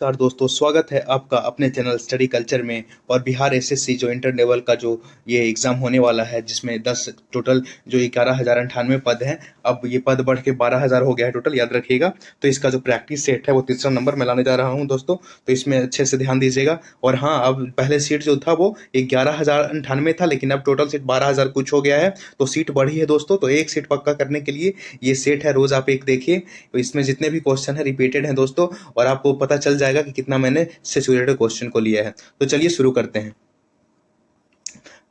नमस्कार दोस्तों, स्वागत है आपका अपने चैनल स्टडी कल्चर में। और बिहार एसएससी जो इंटर लेवल का जो ये एग्ज़ाम होने वाला है, जिसमें 10 टोटल जो 11,098 पद हैं, अब ये पद बढ़ के 12,000 हो गया है टोटल, याद रखिएगा। तो इसका जो प्रैक्टिस सेट है वो तीसरा नंबर में लाने जा रहा हूँ दोस्तों, तो इसमें अच्छे से ध्यान दीजिएगा। और हाँ, अब पहले सीट जो था वो 11,098 था, लेकिन अब टोटल सीट 12,000 कुछ हो गया है, तो सीट बढ़ी है दोस्तों। तो एक सीट पक्का करने के लिए ये सेट है, रोज़ आप एक देखिए, तो इसमें जितने भी क्वेश्चन है रिपीटेड हैं दोस्तों, और आपको पता चल जाएगा कि कितना मैंने सैचुरेटेड क्वेश्चन को लिया है। तो चलिए शुरू करते हैं।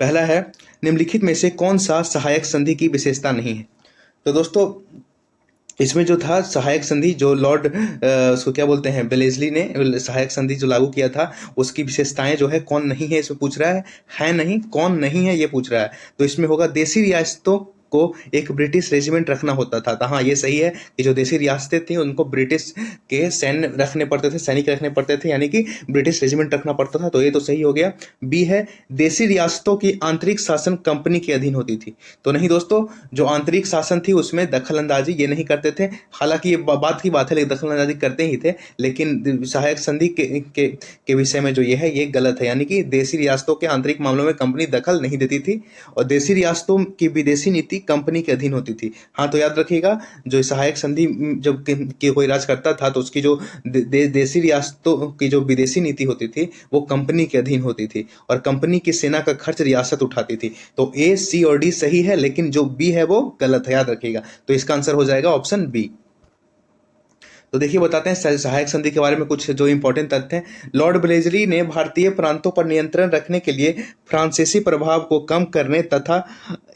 पहला है, निम्नलिखित में से कौन सा सहायक संधि की विशेषता नहीं है। तो दोस्तों इसमें जो था सहायक संधि, जो लॉर्ड उसको क्या बोलते हैं, बेलेस्ली ने सहायक संधि जो लागू किया था, उसकी विशेषताएं जो है कौन नहीं है, इसमें पूछ रहा है नहीं, कौन नहीं है ये पूछ रहा है। तो इसमें होगा देशी रियासतों को एक ब्रिटिश रेजिमेंट रखना होता था। तो हाँ, ये सही है कि जो देशी रियासतें थी उनको ब्रिटिश के सैन्य रखने पड़ते थे, सैनिक रखने पड़ते थे, यानी कि ब्रिटिश रेजिमेंट रखना पड़ता था। तो ये तो सही हो गया। बी है, देशी रियासतों की आंतरिक शासन कंपनी के अधीन होती थी। तो नहीं दोस्तों, जो आंतरिक शासन थी उसमें दखल अंदाजी ये नहीं करते थे। हालांकि ये बात की बात है, लेकिन दखल अंदाजी करते ही थे, लेकिन सहायक संधि के विषय में जो ये है ये गलत है, यानी कि देशी रियासतों के आंतरिक मामलों में कंपनी दखल नहीं देती थी, और देशी रियासतों की विदेशी नीति कंपनी के अधीन होती थी। हाँ, तो याद रखिएगा, जो सहायक संधि जब कोई राज करता था तो उसकी जो देशी रियासतों की जो विदेशी नीति होती थी वो कंपनी के अधीन होती थी, और कंपनी की सेना का खर्च रियासत उठाती थी। तो ए, सी और डी सही है, लेकिन जो बी है वो गलत है, याद रखिएगा। तो इसका आंसर हो जाएगा ऑप्शन बी। तो देखिए, बताते हैं सहायक संधि के बारे में कुछ जो इंपॉर्टेंट तथ्य हैं। लॉर्ड ब्लेजली ने भारतीय प्रांतों पर नियंत्रण रखने के लिए फ्रांसीसी प्रभाव को कम करने तथा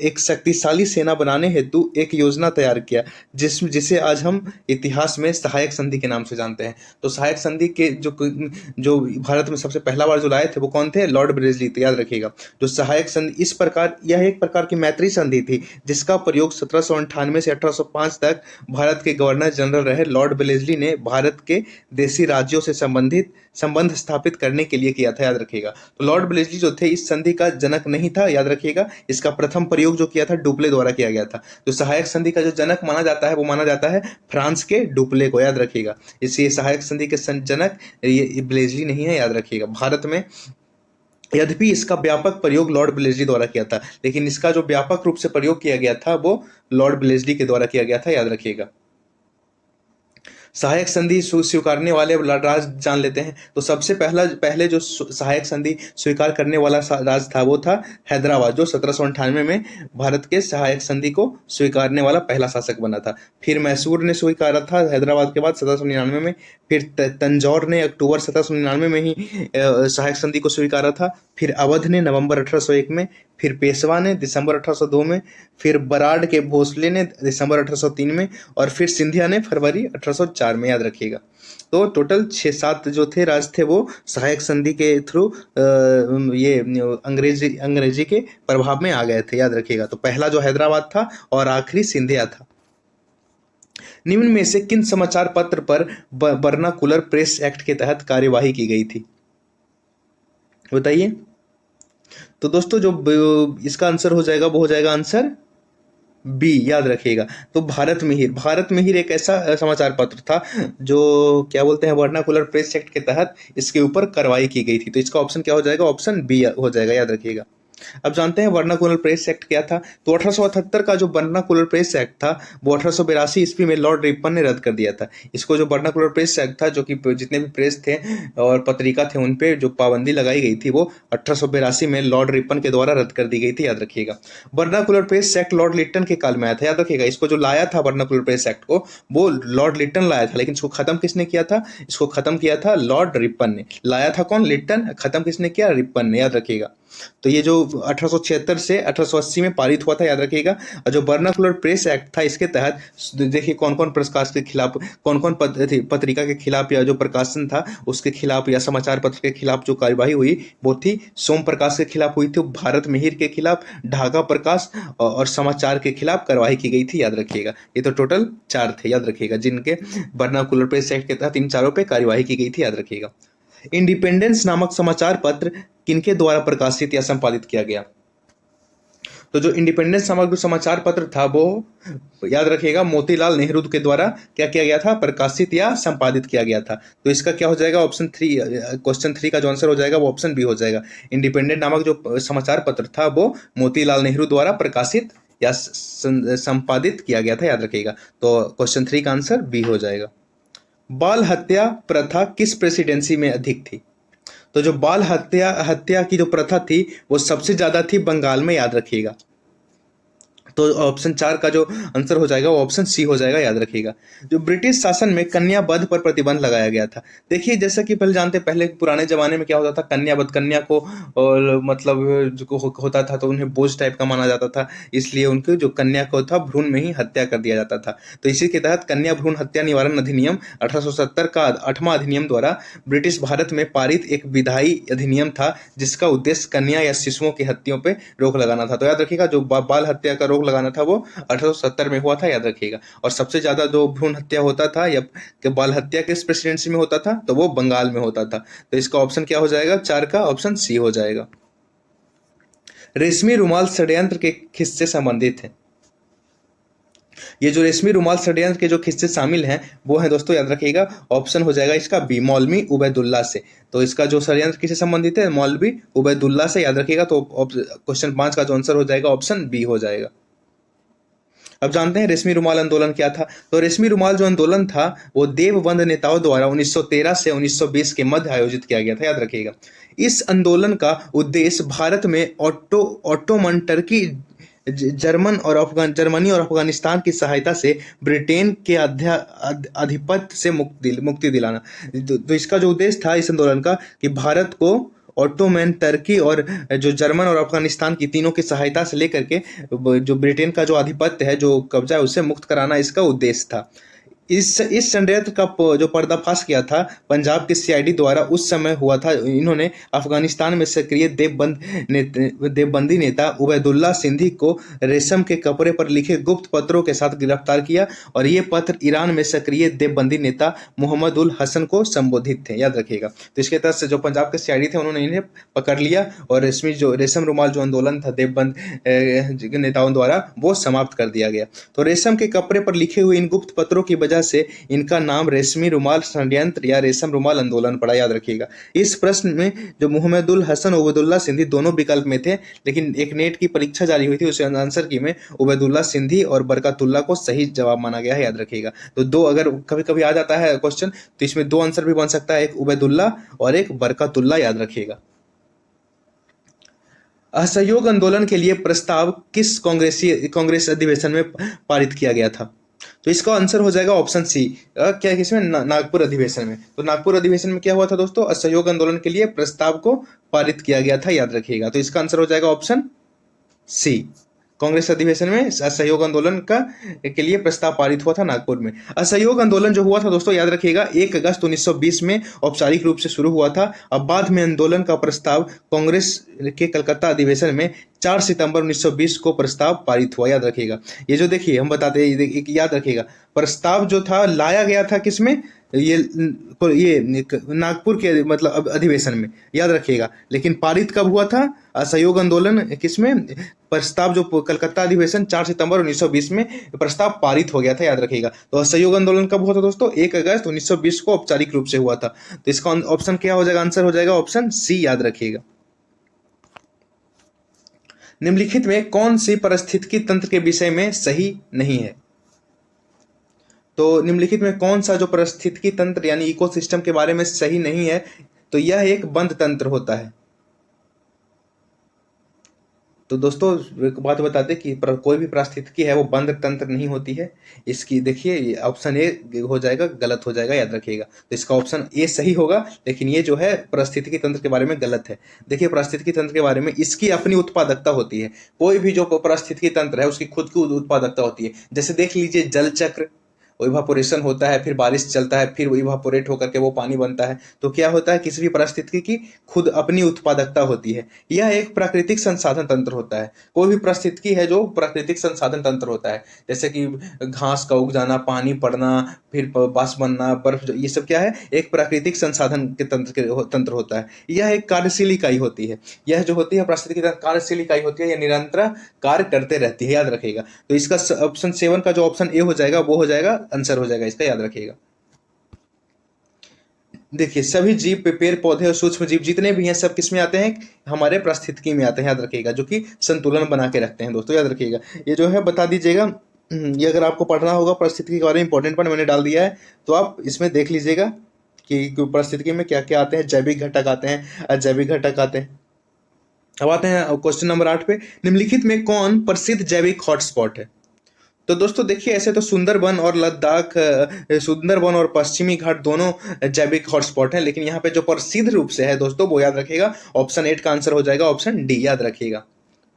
एक शक्तिशाली सेना बनाने हेतु एक योजना तैयार किया, जिसे आज हम इतिहास में सहायक संधि के नाम से जानते हैं। तो सहायक संधि के जो भारत में सबसे पहला बार जो लाए थे वो कौन थे? लॉर्ड ब्लेजली। तो याद रखिएगा, जो सहायक संधि इस प्रकार, यह एक प्रकार की मैत्री संधि थी जिसका प्रयोग 1798 से 1805 तक भारत के गवर्नर जनरल रहे लॉर्ड ब्लेजली ने भारत के देशी राज्यों से संबंध स्थापित करने के लिए किया था, याद रखिएगा। तो लॉर्ड ब्लेजली जो थे इस संधि का जनक नहीं था, याद रखिएगा। इसका प्रथम प्रयोग जो किया था डुप्ले द्वारा किया गया था। जो सहायक संधि का जो जनक माना जाता है वो माना जाता है फ्रांस के डुप्ले को, याद रखिएगा। इसलिए सहायक संधि के जनक ये ब्लेजली नहीं है, याद रखिएगा। भारत में यद्यपि इसका व्यापक प्रयोग लॉर्ड ब्लेजली द्वारा किया था, लेकिन इसका जो व्यापक रूप से प्रयोग किया गया था वो लॉर्ड ब्लेजली के द्वारा किया गया था, याद रखिएगा। सहायक संधि स्वीकारने वाले राज जान लेते हैं। तो सबसे पहले जो सहायक संधि स्वीकार करने वाला राज था वो था हैदराबाद, जो 1798 में भारत के सहायक संधि को स्वीकारने वाला पहला शासक बना था। फिर मैसूर ने स्वीकारा था हैदराबाद के बाद 1799 में। फिर तंजौर ने अक्टूबर 1799 में ही सहायक संधि को स्वीकारा था। फिर अवध ने नवंबर 1801 में। फिर पेशवा ने दिसंबर 1802 में। फिर बराड के भोसले ने दिसंबर 1803 में। और फिर सिंधिया ने फरवरी 1804 में, याद रखिएगा। तो टोटल 6-7 जो थे राज थे वो सहायक संधि के थ्रू ये अंग्रेजी के प्रभाव में आ गए थे, याद रखिएगा। तो पहला जो हैदराबाद था और आखिरी सिंधिया था। निम्न में से किन समाचार पत्र पर वर्नाकुलर प्रेस एक्ट के तहत कार्यवाही की गई थी, बताइए। तो दोस्तों जो इसका आंसर हो जाएगा वो हो जाएगा आंसर बी, याद रखिएगा। तो भारत मिहिर एक ऐसा समाचार पत्र था जो क्या बोलते हैं, वर्नाकुलर प्रेस एक्ट के तहत इसके ऊपर कार्रवाई की गई थी। तो इसका ऑप्शन क्या हो जाएगा? ऑप्शन बी हो जाएगा, याद रखिएगा। अब जानते हैं वर्नाकुलर प्रेस एक्ट क्या था। तो 1878 का जो वर्नाकुलर प्रेस एक्ट था वो 1882 ईस्वी में लॉर्ड रिपन ने रद्द कर दिया था। इसको जो वर्नाकुलर प्रेस एक्ट था, जो कि जितने भी प्रेस थे और पत्रिका थे उन पे जो पाबंदी लगाई गई थी वो 1882 में लॉर्ड रिपन के द्वारा रद्द कर दी गई थी, याद रखिएगा। Vernacular press act Lord Lytton के काल में आया था, याद रखिएगा। इसको जो लाया था वर्नाकुलर प्रेस एक्ट को वो लॉर्ड लिट्टन लाया था, लेकिन इसको खत्म किसने किया था? इसको खत्म किया था लॉर्ड रिपन ने। लाया था कौन? लिट्टन। खत्म किसने किया? रिपन ने, याद रखिएगा। तो ये जो 1876 से 1880 में पारित हुआ था, याद रखिएगा। और जो वर्नाकुलर प्रेस एक्ट था इसके तहत देखिए कौन कौन प्रकाश के खिलाफ, कौन कौन पत्रिका के खिलाफ या जो प्रकाशन था उसके खिलाफ या समाचार पत्र के खिलाफ जो कार्यवाही हुई वो थी सोम प्रकाश के खिलाफ हुई थी, भारत मिहिर के खिलाफ, ढाका प्रकाश और समाचार के खिलाफ कार्यवाही की गई थी, याद रखिएगा। ये तो टोटल 4 थे, याद रखिएगा, जिनके वर्नाकुलर प्रेस एक्ट के तहत इन चारों पे कार्यवाही की गई थी, याद रखिएगा। इंडिपेंडेंस नामक समाचार पत्र किनके द्वारा प्रकाशित या संपादित किया गया? तो जो इंडिपेंडेंस नामक जो समाचार पत्र था वो याद रखिएगा मोतीलाल नेहरू के द्वारा क्या किया गया था, प्रकाशित या संपादित किया गया था। तो इसका क्या हो जाएगा, ऑप्शन 3, क्वेश्चन 3 का जो आंसर हो जाएगा वो ऑप्शन बी हो जाएगा। इंडिपेंडेंट नामक जो समाचार पत्र था वो मोतीलाल नेहरू द्वारा प्रकाशित या संपादित किया गया था, याद रखिएगा। तो क्वेश्चन 3 का आंसर बी हो जाएगा। बाल हत्या प्रथा किस प्रेसिडेंसी में अधिक थी? तो जो बाल हत्या की जो प्रथा थी वो सबसे ज्यादा थी बंगाल में, याद रखिएगा। तो ऑप्शन 4 का जो आंसर हो जाएगा वो ऑप्शन सी हो जाएगा, याद रखिएगा। जो ब्रिटिश शासन में कन्या वध पर प्रतिबंध लगाया गया था। देखिए जैसा कि पहले जानते हैं, पहले पुराने जमाने में क्या होता था, कन्या वध, कन्या को और मतलब जो होता था तो उन्हें बोझ टाइप का माना जाता था, इसलिए उनके जो कन्या को था भ्रूण में ही हत्या कर दिया जाता था। तो इसी के तहत कन्या भ्रूण हत्या निवारण अधिनियम 1870 का 8वां अधिनियम द्वारा ब्रिटिश भारत में पारित एक विधायी अधिनियम था, जिसका उद्देश्य कन्या या शिशुओं की हत्याओं पर रोक लगाना था। तो याद रखिएगा जो बाल हत्या का रोक लगाना था वो 1870 में हुआ था, याद रखिएगा। और सबसे ज्यादा जो भ्रूण हत्या होता था या बाल हत्या किस प्रेसिडेंसी में होता था, तो वो बंगाल में होता था। तो इसका ऑप्शन क्या हो जाएगा, 4 का ऑप्शन सी हो जाएगा। रेशमी रुमाल षड्यंत्र के किससे संबंधित है? ये जो रेशमी रुमाल षड्यंत्र के जो किस्से शामिल हैं वो है दोस्तों, याद रखिएगा, ऑप्शन हो जाएगा इसका बी, मौलवी उबैदुल्ला से। तो इसका जो षड्यंत्र किससे संबंधित है, मौलवी उबैदुल्ला से, याद रखिएगा। तो क्वेश्चन 5 का जो आंसर हो जाएगा ऑप्शन बी हो जाएगा। अब जानते हैं रेशमी रुमाल आंदोलन क्या था। तो रेशमी रुमाल जो आंदोलन था वो देवबंद नेताओं द्वारा 1913 से 1920 के मध्य आयोजित किया गया था, याद रखिएगा। इस आंदोलन का उद्देश्य भारत में ऑटोमन टर्की, जर्मनी और अफगानिस्तान की सहायता से ब्रिटेन के आधिपत्य से मुक्ति दिलाना। तो इसका जो उद्देश्य था इस आंदोलन का कि भारत को ऑटोमैन टर्की और जो जर्मन और अफगानिस्तान की तीनों की सहायता से लेकर के जो ब्रिटेन का जो आधिपत्य है, जो कब्जा है, उससे मुक्त कराना इसका उद्देश्य था। इस षड्यंत्र का जो पर्दाफाश किया था पंजाब के सीआईडी द्वारा उस समय हुआ था। इन्होंने अफगानिस्तान में सक्रिय देवबंदी नेता उबैदुल्ला सिंधी को रेशम के कपड़े पर लिखे गुप्त पत्रों के साथ गिरफ्तार किया, और ये पत्र ईरान में सक्रिय देवबंदी नेता मोहम्मद उल हसन को संबोधित थे, याद रखिएगा। तो इसके तहत से जो पंजाब के सीआईडी थे उन्होंने इन्हें पकड़ लिया और रेशम रुमाल जो आंदोलन था देवबंद नेताओं द्वारा वो समाप्त कर दिया गया। तो रेशम के कपड़े पर लिखे हुए इन गुप्त पत्रों की वजह से इनका नाम रेशमी रुमाल षड्यंत्र या रेशम रुमाल आंदोलन पड़ा, याद रखिएगा। इस प्रश्न में जो मोहम्मदुल हसन उबैदुल्ला सिंधी दोनों विकल्प में थे, लेकिन एक नेट की परीक्षा जारी हुई थी, उस आंसर की में उबैदुल्ला सिंधी और बरकतुल्ला को सही जवाब माना गया है, याद रखिएगा। तो दो अगर कभी कभी आ जाता है क्वेश्चन तो इसमें दो आंसर भी बन सकता है, एक उबैदुल्ला और एक बरकतुल्ला, याद रखिएगा। असहयोग आंदोलन के लिए प्रस्ताव किस कांग्रेस अधिवेशन में पारित किया गया था? तो इसका आंसर हो जाएगा ऑप्शन सी, क्या किसमें, नागपुर अधिवेशन में। तो नागपुर अधिवेशन में क्या हुआ था दोस्तों, असहयोग आंदोलन के लिए प्रस्ताव को पारित किया गया था, याद रखिएगा। तो इसका आंसर हो जाएगा ऑप्शन सी, कांग्रेस अधिवेशन में असहयोग आंदोलन के लिए प्रस्ताव पारित हुआ था नागपुर में। असहयोग आंदोलन जो हुआ था दोस्तों, याद रखिएगा, 1 अगस्त 1920 में औपचारिक रूप से शुरू हुआ था। अब बाद में आंदोलन का प्रस्ताव कांग्रेस के कलकत्ता अधिवेशन में 4 सितंबर 1920 को प्रस्ताव पारित हुआ, याद रखिएगा। ये जो देखिए हम बताते हैं, याद रखिएगा, प्रस्ताव जो था लाया गया था किसमें, ये नागपुर के मतलब अधिवेशन में, याद रखिएगा। लेकिन पारित कब हुआ था असहयोग आंदोलन किसमें, प्रस्ताव जो कलकत्ता अधिवेशन 4 सितंबर 1920 में प्रस्ताव पारित हो गया था, याद रखिएगा। तो असहयोग आंदोलन कब हुआ था दोस्तों, 1 अगस्त 1920 को औपचारिक रूप से हुआ था। तो इसका ऑप्शन क्या हो जाएगा, आंसर हो जाएगा ऑप्शन सी, याद रखिएगा। निम्नलिखित में कौन सी पारिस्थितिकी तंत्र के विषय में सही नहीं है? तो निम्नलिखित में कौन सा जो पारिस्थितिकी तंत्र यानी इकोसिस्टम के बारे में सही नहीं है? तो यह एक बंद तंत्र होता है। तो दोस्तों एक बात बता दें कि कोई भी पारिस्थितिकी है वो बंद तंत्र नहीं होती है। इसकी देखिए ऑप्शन ए हो जाएगा, गलत हो जाएगा, याद रखिएगा। तो इसका ऑप्शन ए सही होगा, लेकिन ये जो है पारिस्थितिकी तंत्र के बारे में गलत है। देखिए पारिस्थितिकी तंत्र के बारे में इसकी अपनी उत्पादकता होती है। कोई भी जो पारिस्थितिकी तंत्र है उसकी खुद की उत्पादकता होती है। जैसे देख लीजिए जल चक्र, वो इवापोरेशन होता है, फिर बारिश चलता है, फिर वो इवापोरेट होकर के वो पानी बनता है। तो क्या होता है, किसी भी पारिस्थितिकी की खुद अपनी उत्पादकता होती है। यह एक प्राकृतिक संसाधन तंत्र होता है। कोई भी परिस्थितिकी है जो प्राकृतिक संसाधन तंत्र होता है, जैसे कि घास का उग जाना, पानी पड़ना, फिर बांस बनना, बर्फ, ये सब क्या है, एक प्राकृतिक संसाधन के तंत्र होता है। यह एक कार्यशील इकाई होती है। यह जो होती है पारिस्थितिकी तंत्र कार्यशील इकाई होती है, यह निरंतर कार्य करते रहती है, याद रखिएगा। तो इसका ऑप्शन 7 का जो ऑप्शन ए हो जाएगा वो हो जाएगा आंसर हो जाएगा इसका, याद रखिएगा। देखिए, सभी जीव, पेड़ पौधे और सूक्ष्म जीव जितने भी हैं सब किसमें आते हैं, हमारे पारिस्थितिकी में आते हैं, याद रखिएगा, जो कि संतुलन बना के रखते हैं दोस्तों, याद रखिएगा। ये जो है बता दीजिएगा, ये अगर आपको पढ़ना होगा पारिस्थितिकी के बारे में, इंपॉर्टेंट पॉइंट मैंने डाल दिया है, तो आप इसमें देख लीजिएगा कि पारिस्थितिकी में क्या क्या आते हैं। जैविक घटक आते हैं, अजैविक घटक आते हैं। अब आते हैं क्वेश्चन नंबर 8 पे। निम्नलिखित में कौन प्रसिद्ध जैविक हॉटस्पॉट है? तो दोस्तों देखिए, ऐसे तो सुंदरबन और लद्दाख, सुंदरबन और पश्चिमी घाट दोनों जैविक हॉटस्पॉट हैं, लेकिन यहाँ पे जो प्रसिद्ध रूप से है दोस्तों वो याद रखिएगा, ऑप्शन 8 का आंसर हो जाएगा ऑप्शन डी, याद रखिएगा।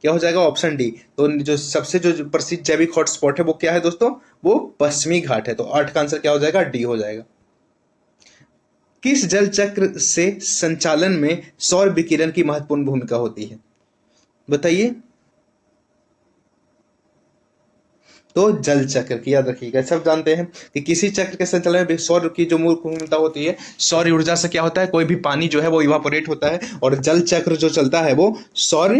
क्या हो जाएगा, ऑप्शन डी। तो जो सबसे जो प्रसिद्ध जैविक हॉटस्पॉट है वो क्या है दोस्तों, वो पश्चिमी घाट है। तो 8 का आंसर क्या हो जाएगा, डी हो जाएगा। किस जल चक्र से संचालन में सौर विकिरण की महत्वपूर्ण भूमिका होती है, बताइए। तो जल चक्र की, याद रखिएगा। सब जानते हैं कि किसी चक्र के संचालन में सौर की जो मूल भूमिका होती है, सौर ऊर्जा से क्या होता है, कोई भी पानी जो है वो इवापोरेट होता है, और जल चक्र जो चलता है वो सौर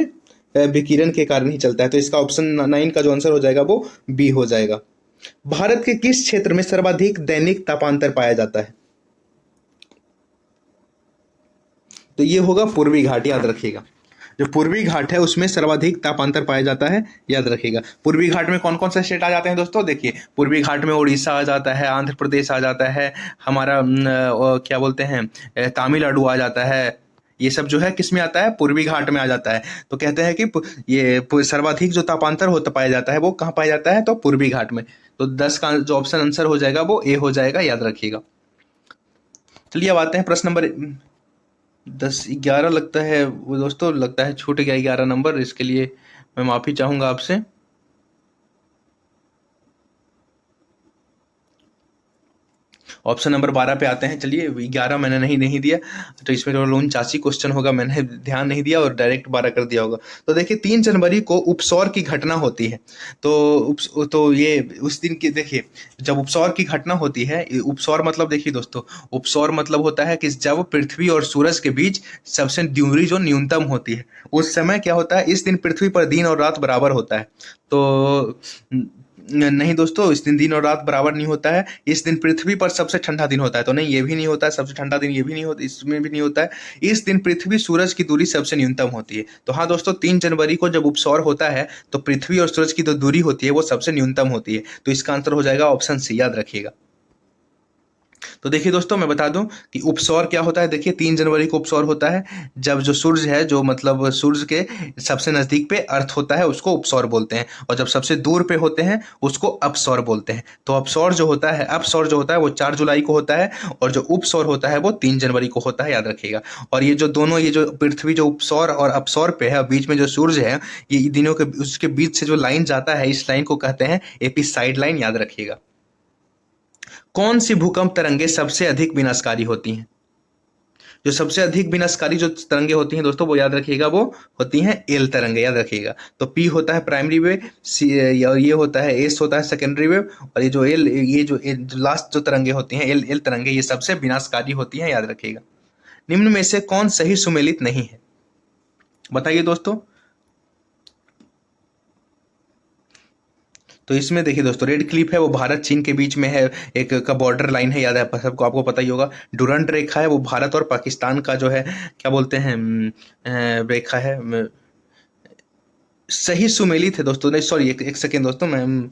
विकिरण के कारण ही चलता है। तो इसका ऑप्शन 9 का जो आंसर हो जाएगा वो बी हो जाएगा। भारत के किस क्षेत्र में सर्वाधिक दैनिक तापांतर पाया जाता है? तो ये होगा पूर्वी घाट, याद रखिएगा। जो पूर्वी घाट है उसमें सर्वाधिक तापांतर पाया जाता है, याद रखिएगा। पूर्वी घाट में कौन कौन से स्टेट आ जाते हैं दोस्तों, देखिए, पूर्वी घाट में उड़ीसा आ जाता है, आंध्र प्रदेश आ जाता है, हमारा क्या बोलते हैं, तमिलनाडु आ जाता है। ये सब जो है किस में आता है, पूर्वी घाट में आ जाता है। तो कहते हैं कि ये सर्वाधिक जो तापांतर होता पाया जाता है वो कहाँ पाया जाता है, तो पूर्वी घाट में। तो 10 का जो ऑप्शन आंसर हो जाएगा वो ए हो जाएगा, याद रखिएगा। चलिए अब आते हैं प्रश्न नंबर 11 लगता है वो दोस्तों, लगता है छूट गया 11 नंबर, इसके लिए मैं माफ़ी चाहूँगा आपसे। ऑप्शन नंबर 12 पे आते हैं। चलिए, 11 मैंने नहीं दिया, तो इसमें केवल 49 क्वेश्चन होगा, मैंने ध्यान नहीं दिया और डायरेक्ट 12 कर दिया होगा। तो देखिए, 3 जनवरी को उपसौर की घटना होती है। तो ये उस दिन की, देखिए, जब उपसौर की घटना होती है, उपसौर मतलब देखिए दोस्तों, उपसौर मतलब होता है कि जब पृथ्वी और सूरज के बीच सबसे दूरी जो न्यूनतम होती है, उस समय क्या होता है, इस दिन पृथ्वी पर दिन और रात बराबर होता है। तो नहीं दोस्तों, इस दिन दिन और रात बराबर नहीं होता है। इस दिन पृथ्वी पर सबसे ठंडा दिन होता है, तो नहीं, ये भी नहीं होता है। सबसे ठंडा दिन ये भी नहीं होता, इसमें भी नहीं होता है। इस दिन पृथ्वी सूरज की दूरी सबसे न्यूनतम होती है। तो हाँ दोस्तों, 3 जनवरी को जब उपसौर होता है तो पृथ्वी और सूरज की जो दूरी होती है वो सबसे न्यूनतम होती है। तो इसका आंसर हो जाएगा ऑप्शन सी, याद रखिएगा। तो देखिए दोस्तों, मैं बता दूं कि उपसौर क्या होता है। देखिए, 3 जनवरी को उपसौर होता है जब जो सूर्य है, जो मतलब सूर्य के सबसे नजदीक पे अर्थ होता है उसको उपसौर बोलते हैं, और जब सबसे दूर पे होते हैं उसको अपसौर बोलते हैं। तो अपसौर जो होता है, अपसौर जो होता है वो 4 जुलाई को होता है, और जो उपसौर होता है वो 3 जनवरी को होता है, याद रखिएगा। और ये जो दोनों, ये जो पृथ्वी जो उपसौर और अपसौर पे है, बीच में जो सूर्य है, ये दिनों के उसके बीच से जो लाइन जाता है, इस लाइन को कहते हैं एपिसाइड लाइन, याद रखिएगा। कौन सी भूकंप तरंगे सबसे अधिक विनाशकारी होती हैं? जो सबसे अधिक विनाशकारी जो तरंगे होती हैं दोस्तों, वो याद रखिएगा, वो होती हैं एल तरंगे, याद रखिएगा। तो पी होता है प्राइमरी वेव, और ये होता है एस होता है सेकेंडरी वेव, और ये जो एल, ये जो लास्ट जो तरंगे होती हैं, एल तरंगे, ये सबसे विनाशकारी होती हैं, याद रखिएगा। निम्न में से कौन सही सुमेलित नहीं है, बताइए दोस्तों। तो इसमें देखिए दोस्तों, रेड क्लिफ है वो भारत चीन के बीच में है, एक का बॉर्डर लाइन है, याद है सबको, आपको पता ही होगा। डुरंड रेखा है वो भारत और पाकिस्तान का जो है, क्या बोलते हैं, रेखा है। सही सुमेलित है दोस्तों, नहीं सॉरी, एक सेकेंड दोस्तों, मैं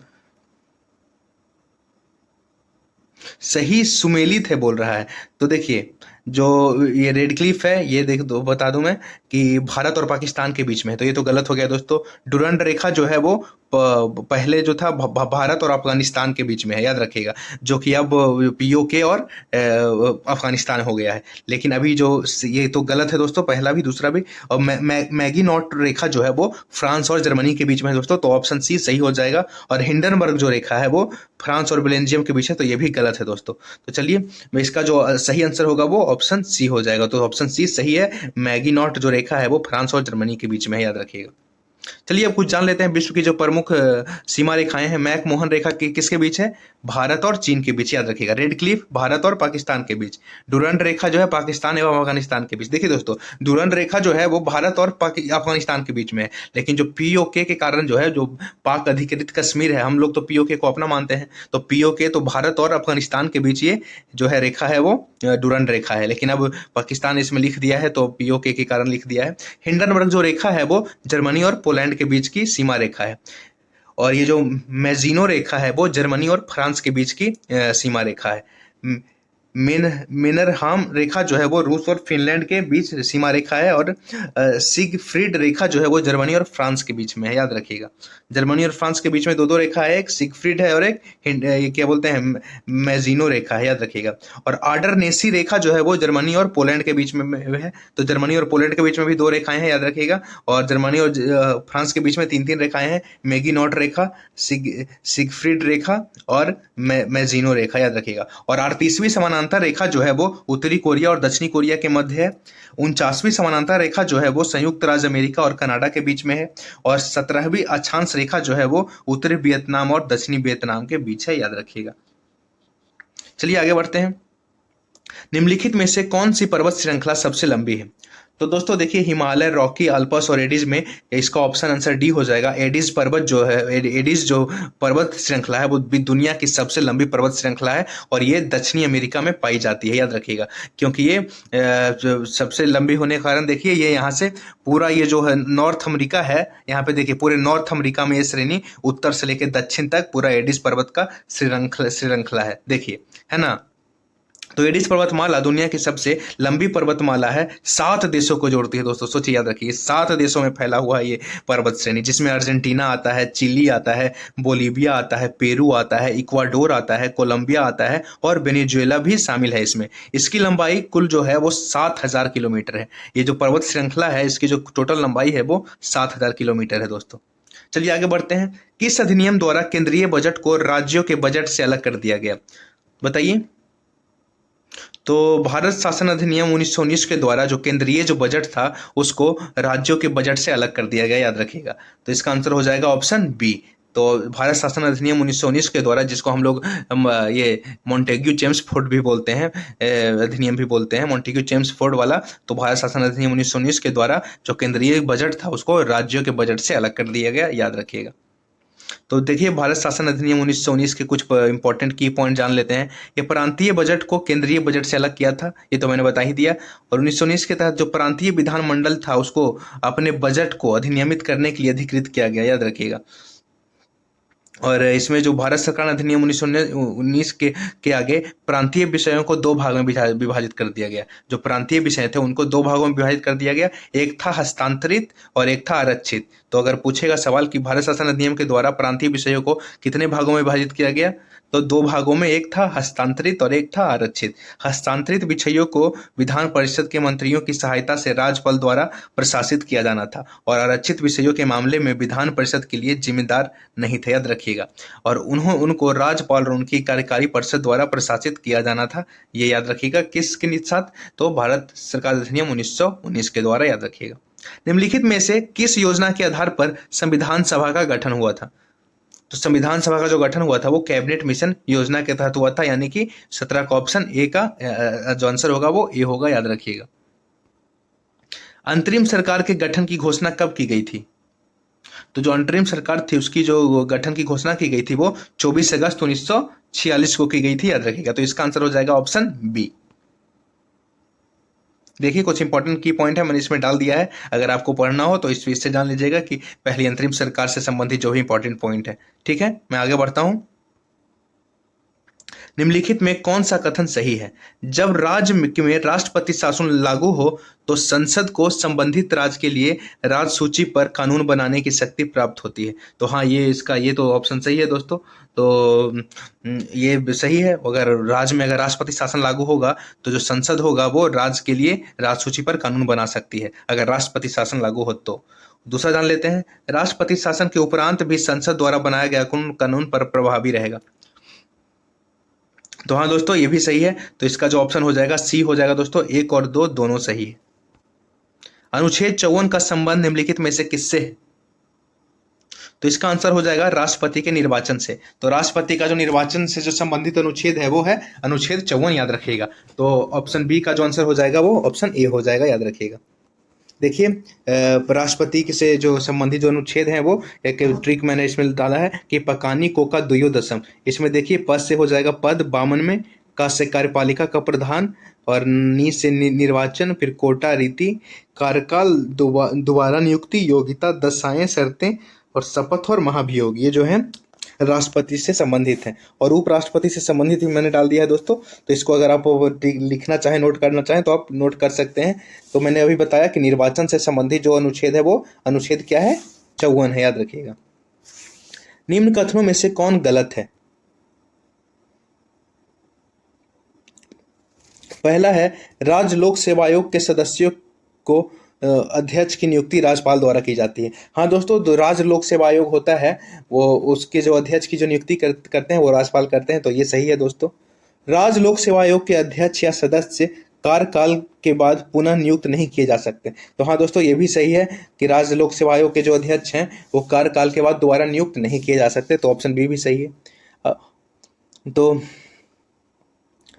सही सुमेलित है बोल रहा है। तो देखिए, जो ये रेड क्लिफ है, ये देख दो बता दूं मैं कि भारत और पाकिस्तान के बीच में है, तो ये तो गलत हो गया दोस्तों। डुरंड रेखा जो है वो पहले जो था भारत और अफगानिस्तान के बीच में है, याद रखिएगा, जो कि अब पीओके और अफगानिस्तान हो गया है। लेकिन अभी जो ये तो गलत है दोस्तों, पहला भी दूसरा भी। और मैगी नॉट रेखा जो है वो फ्रांस और जर्मनी के बीच में है दोस्तों, तो ऑप्शन सी सही हो जाएगा। और हिंडनबर्ग जो रेखा है वो फ्रांस और बेल्जियम के बीच है, तो ये भी गलत है दोस्तों। तो चलिए, इसका जो सही आंसर होगा वो ऑप्शन सी हो जाएगा। तो ऑप्शन सी सही है, मैगी नॉट जो रेखा है वो फ्रांस और जर्मनी के बीच में है, याद रखिएगा। चलिए अब कुछ जान लेते हैं विश्व की जो प्रमुख सीमा रेखाएं हैं। मैक मोहन रेखा किसके बीच है? भारत और चीन के बीच, याद रखिएगा। रेड क्लिफ भारत और पाकिस्तान के बीच। डुरंड रेखा जो है पाकिस्तान एवं अफगानिस्तान के बीच। देखिए दोस्तों, डुरंड रेखा जो है वो भारत और अफगानिस्तान के बीच में है, लेकिन जो पीओके के कारण जो है, जो पाक अधिकृत कश्मीर है, हम लोग तो पीओके को अपना मानते हैं, तो पीओके तो भारत और अफगानिस्तान के बीच ये जो है रेखा है वो डुरंड रेखा है। लेकिन अब पाकिस्तान इसमें लिख दिया है, तो पीओके के कारण लिख दिया है। हिंडनबर्ग जो रेखा है वो जर्मनी और पोलैंड के बीच की सीमा रेखा है। और ये जो मेजिनो रेखा है वो जर्मनी और फ्रांस के बीच की सीमा रेखा है। मिनरहाम रेखा जो है वो रूस और फिनलैंड के बीच सीमा रेखा है। और सिगफ्रीड रेखा जो है वो जर्मनी और फ्रांस के बीच में है, याद रखिएगा। जर्मनी और फ्रांस के बीच में दो रेखा है, एक सिगफ्रीड है और एक ये क्या बोलते हैं, मेजिनो रेखा है, याद रखिएगा। और आर्डरनेसी रेखा जो है वो जर्मनी और पोलैंड के बीच में है, तो जर्मनी और पोलैंड के बीच में भी दो रेखाएं हैं, याद रखिएगा। और जर्मनी और फ्रांस के बीच में तीन तीन रेखाएं हैं, मैगीनॉट रेखा, सिगफ्रीड रेखा और मेजिनो रेखा, याद रखिएगा। और 38वीं समानांतर रेखा जो है वो उत्तरी कोरिया और दक्षिणी कोरिया के मध्य है। 49वीं समानांतर रेखा जो है वो संयुक्त राज्य अमेरिका और कनाडा के बीच में है। और 17वीं अक्षांश रेखा जो है वो उत्तरी वियतनाम और दक्षिणी वियतनाम के बीच है, याद रखिएगा। चलिए आगे बढ़ते हैं। निम्नलिखित में से कौन सी पर्वत श्रृंखला सबसे लंबी है? तो दोस्तों देखिए, हिमालय, रॉकी, अल्पस और एडिज में इसका ऑप्शन आंसर डी हो जाएगा। एडिज पर्वत जो है, एडिज जो पर्वत श्रृंखला है वो दुनिया की सबसे लंबी पर्वत श्रृंखला है, और ये दक्षिणी अमेरिका में पाई जाती है, याद रखिएगा। क्योंकि ये सबसे लंबी होने के कारण देखिए, ये यहाँ से पूरा ये जो है नॉर्थ अमेरिका है, यहाँ पे देखिए पूरे नॉर्थ अमेरिका में ये श्रेणी उत्तर से लेकर दक्षिण तक पूरा एडिज पर्वत का श्रृंखला है, देखिए, है ना। तो एडिस पर्वतमाला दुनिया की सबसे लंबी पर्वतमाला है, 7 देशों को जोड़ती है दोस्तों। सोचिए, याद रखिए, 7 देशों में फैला हुआ है ये पर्वत श्रेणी, जिसमें अर्जेंटीना आता है, चिली आता है, बोलीविया आता है, पेरू आता है, इक्वाडोर आता है, कोलंबिया आता है और वेनेजुएला भी शामिल है इसमें। इसकी लंबाई कुल जो है वो 7000 किलोमीटर है। ये जो पर्वत श्रृंखला है, इसकी जो टोटल लंबाई है वो 7000 किलोमीटर है दोस्तों। चलिए आगे बढ़ते हैं। किस अधिनियम द्वारा केंद्रीय बजट को राज्यों के बजट से अलग कर दिया गया? बताइए। तो भारत शासन अधिनियम 1919 के द्वारा जो केंद्रीय जो बजट था उसको राज्यों के बजट से अलग कर दिया गया, याद रखिएगा। तो इसका आंसर हो जाएगा ऑप्शन बी। तो भारत शासन अधिनियम 1919 के द्वारा, जिसको हम लोग ये मॉन्टेग्यू चेम्सफोर्ड भी बोलते हैं, अधिनियम भी बोलते हैं, मॉन्टेग्यू चेम्सफोर्ड वाला, तो भारत शासन अधिनियम 1919 के द्वारा जो केंद्रीय बजट था उसको राज्यों के बजट से अलग कर दिया गया, याद रखिएगा। तो देखिए, भारत शासन अधिनियम 1919 के कुछ इंपॉर्टेंट की पॉइंट जान लेते हैं। ये प्रांतीय बजट को केंद्रीय बजट से अलग किया था, ये तो मैंने बता ही दिया। और 1919 के तहत जो प्रांतीय विधानमंडल था उसको अपने बजट को अधिनियमित करने के लिए अधिकृत किया गया, याद रखिएगा। और इसमें जो भारत सरकार अधिनियम 1919 के आगे प्रांतीय विषयों को दो भागों में विभाजित कर दिया गया। जो प्रांतीय विषय थे उनको दो भागों में विभाजित कर दिया गया, एक था हस्तांतरित और एक था आरक्षित। तो अगर पूछेगा सवाल कि भारत शासन अधिनियम के द्वारा प्रांतीय विषयों को कितने भागों में विभाजित किया गया, तो दो भागों में, एक था हस्तांतरित और एक था आरक्षित। हस्तांतरित विषयों को विधान परिषद के मंत्रियों की सहायता से राज्यपाल द्वारा प्रशासित किया जाना था, और आरक्षित विषयों के मामले में विधान परिषद के लिए जिम्मेदार नहीं थे, याद रखिएगा। और उनको राज्यपाल और उनकी कार्यकारी परिषद द्वारा प्रशासित किया जाना था, ये याद रखिएगा। किसके साथ? तो भारत सरकार अधिनियम 1919 के द्वारा, याद रखिएगा। निम्नलिखित में से किस योजना के आधार पर संविधान सभा का गठन हुआ था? तो संविधान सभा का जो गठन हुआ था वो कैबिनेट मिशन योजना के तहत हुआ था, यानी कि 17 का ऑप्शन ए का जो आंसर होगा वो ए होगा, याद रखिएगा। अंतरिम सरकार के गठन की घोषणा कब की गई थी? तो जो अंतरिम सरकार थी उसकी जो गठन की घोषणा की गई थी वो 24 अगस्त 1946 को की गई थी, याद रखिएगा। तो इसका आंसर हो जाएगा ऑप्शन बी। देखिए, कुछ इंपॉर्टेंट की पॉइंट है मैंने इसमें डाल दिया है, अगर आपको पढ़ना हो तो इससे जान लीजिएगा कि पहली अंतरिम सरकार से संबंधित जो भी इंपॉर्टेंट पॉइंट है। ठीक है, मैं आगे बढ़ता हूं। निम्नलिखित में कौन सा कथन सही है? जब राज्य में राष्ट्रपति शासन लागू हो तो संसद को संबंधित राज्य के लिए राज्य सूची पर कानून बनाने की शक्ति प्राप्त होती है। तो हाँ, ये तो ऑप्शन सही है दोस्तों। तो ये सही है। अगर राज्य में अगर राष्ट्रपति शासन लागू होगा तो जो संसद होगा वो राज्य के लिए राज्य सूची पर कानून बना सकती है, अगर राष्ट्रपति शासन लागू हो तो। दूसरा जान लेते हैं, राष्ट्रपति शासन के उपरांत भी संसद द्वारा बनाया गया कानून पर प्रभावी रहेगा। तो हाँ दोस्तों, ये भी सही है। तो इसका जो ऑप्शन हो जाएगा सी हो जाएगा दोस्तों। 1 और 2 दोनों सही है। अनुच्छेद 54 का संबंध निम्नलिखित में से किससे है? तो इसका आंसर हो जाएगा राष्ट्रपति के निर्वाचन से। तो राष्ट्रपति का जो निर्वाचन से जो संबंधित अनुच्छेद है वो है अनुच्छेद 54, याद रखिएगा। तो ऑप्शन बी का जो आंसर हो जाएगा वो ऑप्शन ए हो जाएगा, याद रखिएगा। देखिए, राष्ट्रपति से जो संबंधित जो अनुच्छेद है वो एक ट्रिक मैंने इसमें डाला है कि पकानी कोका द्वयोदशम। इसमें देखिए, पद से हो जाएगा पद 52 में, का से कार्यपालिका का प्रधान, और नी से निर्वाचन, फिर कोटा रीति, कार्यकाल, दोबारा नियुक्ति, योग्यता, दशाएं, शर्तें और शपथ और महाभियोग, ये जो है राष्ट्रपति से संबंधित है। और उपराष्ट्रपति से संबंधित भी मैंने डाल दिया है दोस्तों। तो इसको अगर आप लिखना चाहें, नोट करना चाहें तो आप नोट कर सकते हैं। तो मैंने अभी बताया कि निर्वाचन से संबंधित जो अनुच्छेद है वो अनुच्छेद क्या है? 54 है, याद रखिएगा। निम्न कथनों में से कौन गलत है? पहला है, राज्य लोक सेवा आयोग के सदस्यों को अध्यक्ष की नियुक्ति राज्यपाल द्वारा की जाती है। हाँ दोस्तों, जो राज्य लोक सेवा आयोग होता है वो उसके जो अध्यक्ष की जो नियुक्ति करते हैं वो राज्यपाल करते हैं। तो ये सही है दोस्तों। राज्य लोक सेवा आयोग के अध्यक्ष या सदस्य कार्यकाल के बाद पुनः नियुक्त नहीं किए जा सकते। तो हाँ दोस्तों, ये भी सही है कि राज्य लोक सेवा आयोग के जो अध्यक्ष हैं वो कार्यकाल के बाद दोबारा नियुक्त नहीं किए जा सकते। तो ऑप्शन बी भी सही है। तो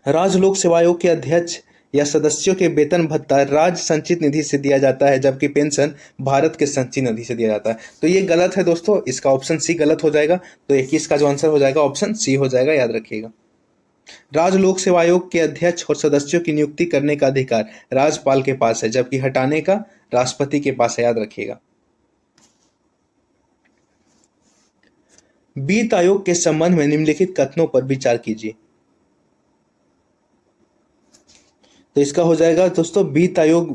राज्य लोक सेवा आयोग के अध्यक्ष या सदस्यों के वेतन भत्ता राज्य संचित निधि से दिया जाता है, जबकि पेंशन भारत के संचित निधि से दिया जाता है। तो ये गलत है दोस्तों, इसका ऑप्शन सी गलत हो जाएगा। तो 21 का जो आंसर हो जाएगा ऑप्शन सी हो जाएगा, याद रखिएगा। राज्य लोक सेवा आयोग के अध्यक्ष और सदस्यों की नियुक्ति करने का अधिकार राज्यपाल के पास है, जबकि हटाने का राष्ट्रपति के पास है, याद रखिएगा। वित्त आयोग के संबंध में निम्नलिखित कथनों पर विचार कीजिए। तो इसका हो जाएगा दोस्तों, वित्त आयोग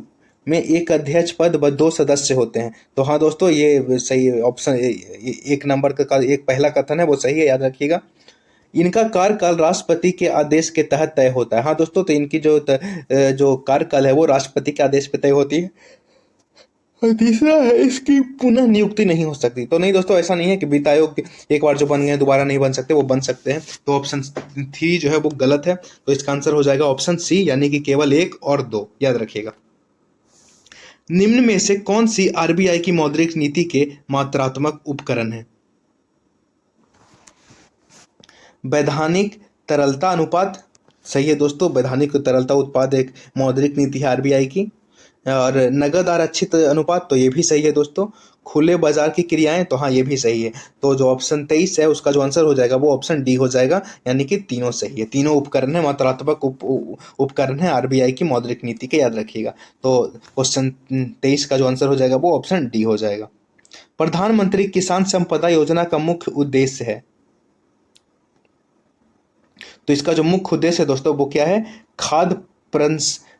में एक अध्यक्ष पद व 2 सदस्य होते हैं। तो हाँ दोस्तों, ये सही ऑप्शन, एक नंबर का एक पहला कथन है वो सही है, याद रखिएगा। इनका कार्यकाल राष्ट्रपति के आदेश के तहत तय होता है। हाँ दोस्तों, तो इनकी जो कार्यकाल है वो राष्ट्रपति के आदेश पे तय होती है। और तीसरा है, इसकी पुनः नियुक्ति नहीं हो सकती। तो नहीं दोस्तों, ऐसा नहीं है कि वित्त आयोग एक बार जो बन गए दोबारा नहीं बन सकते, वो बन सकते हैं। तो ऑप्शन 3 जो है वो गलत है। तो इसका आंसर हो जाएगा ऑप्शन सी, यानी कि केवल 1 और 2, याद रखिएगा। निम्न में से कौन सी आरबीआई की मौद्रिक नीति के मात्रात्मक उपकरण है? वैधानिक तरलता अनुपात, सही है दोस्तों। वैधानिक तरलता उत्पाद एक मौद्रिक नीति है आरबीआई की। और नगद आरक्षित अनुपात, तो ये भी सही है दोस्तों। खुले बाजार की क्रियाएं, तो हाँ ये भी सही है। तो जो ऑप्शन 23 है उसका जो आंसर हो जाएगा वो ऑप्शन डी हो जाएगा, यानी कि तीनों सही है। तीनों उपकरण है, मात्रात्मक उपकरण है आरबीआई की मौद्रिक नीति के, याद रखिएगा। तो क्वेश्चन 23 का जो आंसर हो जाएगा वो ऑप्शन डी हो जाएगा। प्रधानमंत्री किसान संपदा योजना का मुख्य उद्देश्य है। तो इसका जो मुख्य उद्देश्य है दोस्तों वो क्या है? खाद्य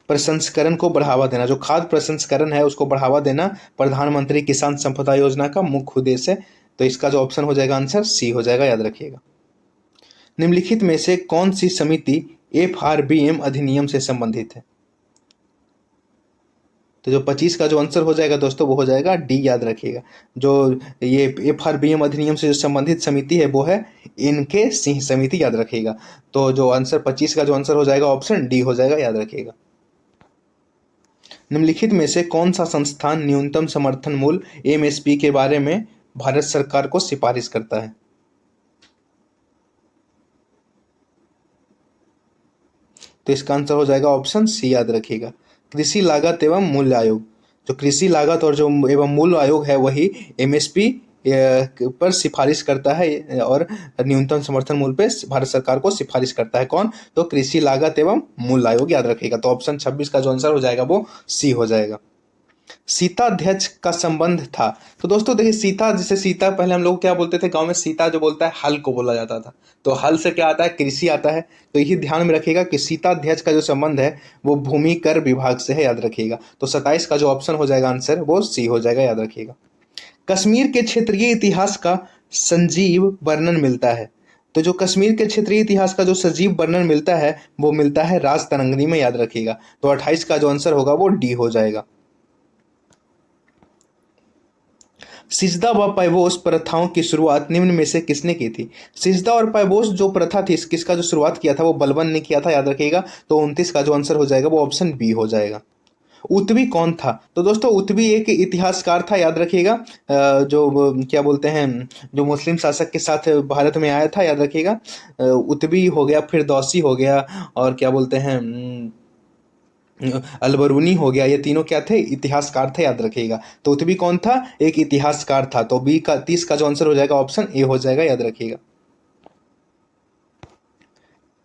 प्रसंस्करण को बढ़ावा देना। जो खाद्य प्रसंस्करण है उसको बढ़ावा देना प्रधानमंत्री किसान संपदा योजना का मुख्य उद्देश्य है। तो इसका जो ऑप्शन हो जाएगा आंसर सी हो जाएगा, याद रखिएगा। निम्नलिखित में से कौन सी समिति एफआरबीएम अधिनियम से संबंधित है? तो जो 25 का जो आंसर हो जाएगा दोस्तों वो हो जाएगा डी, याद रखिएगा। जो ये एफआरबीएम अधिनियम से जो संबंधित समिति है वो है इनके सिंह समिति, याद रखिएगा। तो जो आंसर 25 का जो आंसर हो जाएगा ऑप्शन डी हो जाएगा, याद रखिएगा। निम्नलिखित में से कौन सा संस्थान न्यूनतम समर्थन मूल्य एमएसपी के बारे में भारत सरकार को सिफारिश करता है? तो इसका आंसर हो जाएगा ऑप्शन सी, याद रखिएगा। कृषि लागत एवं मूल्य आयोग। जो कृषि लागत और जो एवं मूल्य आयोग है वही एमएसपी पर सिफारिश करता है और न्यूनतम समर्थन मूल्य पे भारत सरकार को सिफारिश करता है। कौन? तो कृषि लागत एवं मूल्य आयोग, याद रखिएगा। तो ऑप्शन 26 का जो आंसर हो जाएगा वो सी हो जाएगा। सीताध्यक्ष का संबंध था। तो दोस्तों देखिए, सीता, जैसे सीता पहले हम लोग क्या बोलते थे गांव में, सीता जो बोलता है हल को बोला जाता था। तो हल से क्या आता है, कृषि आता है। तो यही ध्यान में रखिएगा कि सीताध्यक्ष का जो संबंध है वो भूमि कर विभाग से है, याद रखिएगा। तो 27 का जो ऑप्शन हो जाएगा आंसर वो सी हो जाएगा, याद रखिएगा। कश्मीर के क्षेत्रीय इतिहास का संजीव वर्णन मिलता है। तो जो कश्मीर के क्षेत्रीय इतिहास का जो सजीव वर्णन मिलता है वो मिलता है राजतरंगिणी में, याद रखिएगा। तो 28 का जो आंसर होगा वो डी हो जाएगा। सिजदा व पैबोस प्रथाओं की शुरुआत निम्न में से किसने की थी? सिजदा और पैबोस जो प्रथा थी, किसका जो शुरुआत किया था वो बलबन ने किया था, याद रखिएगा। तो 29 का जो आंसर हो जाएगा वो ऑप्शन बी हो जाएगा। उतवी कौन था? तो दोस्तों उतवी एक इतिहासकार था, याद रखिएगा। जो क्या बोलते हैं, जो मुस्लिम शासक के साथ भारत में आया था, याद रखिएगा। उतवी हो गया, फिर दौसी हो गया, और क्या बोलते हैं, अलबरूनी हो गया। ये तीनों क्या थे, इतिहासकार थे, याद रखिएगा। तो उतवी कौन था, एक इतिहासकार था। तो बी का 30 का जो आंसर हो जाएगा ऑप्शन ए हो जाएगा, याद रखिएगा।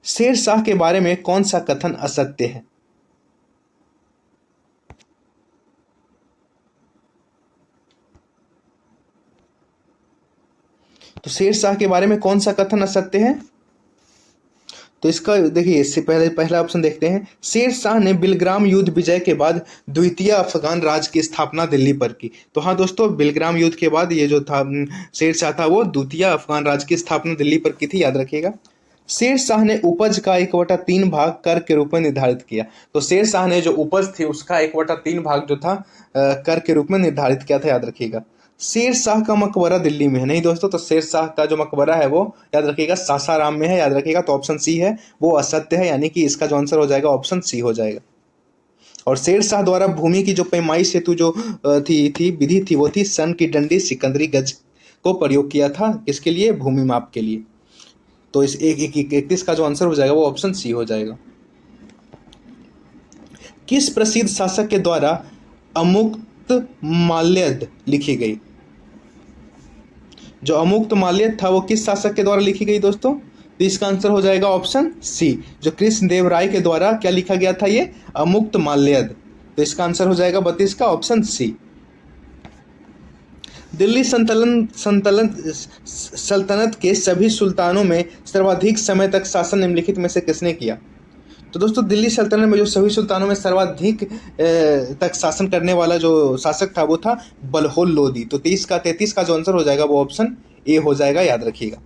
शेर शाह के बारे में कौन सा कथन असत्य है? तो शेर शाह के बारे में कौन सा कथन असत्य है? तो इसका देखिए, इससे पहले पहला ऑप्शन देखते हैं। शेर शाह ने बिलग्राम युद्ध विजय के बाद द्वितीय अफगान राज की स्थापना दिल्ली पर की। तो हाँ दोस्तों, बिलग्राम युद्ध के बाद ये जो था शेर शाह था वो द्वितीय अफगान राज की स्थापना दिल्ली पर की थी, याद रखिएगा। शेर शाह ने उपज का 1/3 भाग कर के रूप में निर्धारित किया। तो शेर शाह ने जो उपज थी उसका 1/3 भाग जो था कर के रूप में निर्धारित किया था, याद रखिएगा। शेर शाह का मकबरा दिल्ली में है नहीं दोस्तों, तो शेर शाह का जो मकबरा है वो, याद रखिएगा, सासाराम में है, याद रखिएगा। तो ऑप्शन सी है वो असत्य है, यानी कि इसका जो आंसर हो जाएगा ऑप्शन सी हो जाएगा। और शेर शाह द्वारा भूमि की जो पैमाई सेतु जो थी विधि थी वो थी सन की डंडी सिकंदरी गज को प्रयोग किया था, किसके लिए, भूमि माप के लिए। तो इस 31 का जो आंसर हो जाएगा वो ऑप्शन सी हो जाएगा। किस प्रसिद्ध शासक के द्वारा अमुक्त माल्यद लिखी गई? जो अमुक्त माल्यद था वो किस शासक के द्वारा लिखी गई दोस्तों? तो इसका आंसर हो जाएगा ऑप्शन सी, जो कृष्ण देव राय के द्वारा क्या लिखा गया था, ये अमुक्त माल्यद। तो इसका आंसर हो जाएगा 32 का ऑप्शन सी। दिल्ली सल्तनत के सभी सुल्तानों में सर्वाधिक समय तक शासन निम्नलिखित में से किसने किया? तो दोस्तों दिल्ली सल्तनत में जो सभी सुल्तानों में सर्वाधिक तक शासन करने वाला जो शासक था वो था बलहोल लोदी। तो 33 का जो आंसर हो जाएगा वो ऑप्शन ए हो जाएगा, याद रखिएगा।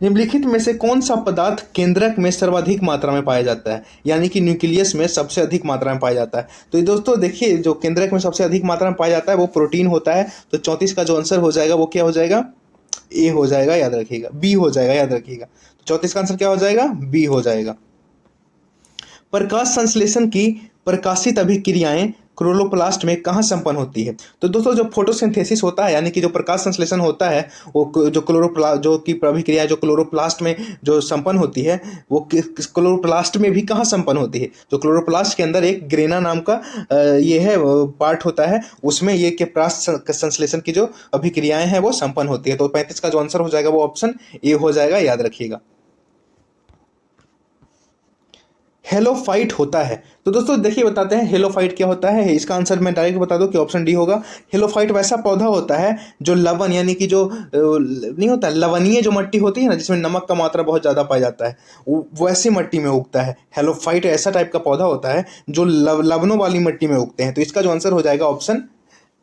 निम्नलिखित में से कौन सा पदार्थ केंद्रक में सर्वाधिक मात्रा में पाया जाता है, यानी कि न्यूक्लियस में सबसे अधिक मात्रा में पाया जाता है? तो ये दोस्तों देखिए, जो केंद्रक में सबसे अधिक मात्रा में पाया जाता है वो प्रोटीन होता है। तो 34 का जो आंसर हो जाएगा वो क्या हो जाएगा, ए हो जाएगा, याद रखिएगा, बी हो जाएगा, याद रखिएगा। 34 का आंसर क्या हो जाएगा, बी हो जाएगा। प्रकाश संश्लेषण की प्रकाशित अभिक्रियाएं क्लोरोप्लास्ट में कहाँ संपन्न होती है? तो दोस्तों जो फोटोसिंथेसिस होता है, यानी कि जो प्रकाश संश्लेषण होता है वो जो क्लोरोप्लास्ट जो की अभिक्रिया जो क्लोरोप्लास्ट में जो संपन्न होती है वो क्लोरोप्लास्ट में भी कहाँ संपन्न होती है? जो क्लोरोप्लास्ट के अंदर एक ग्रेना नाम का ये है पार्ट होता है, उसमें ये के प्रकाश संश्लेषण की जो अभिक्रियाएं हैं वो संपन्न होती है। तो 35 का जो आंसर हो जाएगा वो ऑप्शन ए हो जाएगा, याद रखिएगा। हेलोफाइट होता है। तो दोस्तों देखिए बताते हैं हेलोफाइट क्या होता है। इसका आंसर मैं डायरेक्ट बता दूं कि ऑप्शन डी होगा। हेलोफाइट वैसा पौधा होता है जो लवण, यानी कि जो नहीं होता, लवणीय जो मिट्टी होती है ना, जिसमें नमक का मात्रा बहुत ज़्यादा पाया जाता है, वैसी मिट्टी में उगता है। हेलोफाइट ऐसा टाइप का पौधा होता है जो लवणों वाली मिट्टी में उगते हैं। तो इसका जो आंसर हो जाएगा ऑप्शन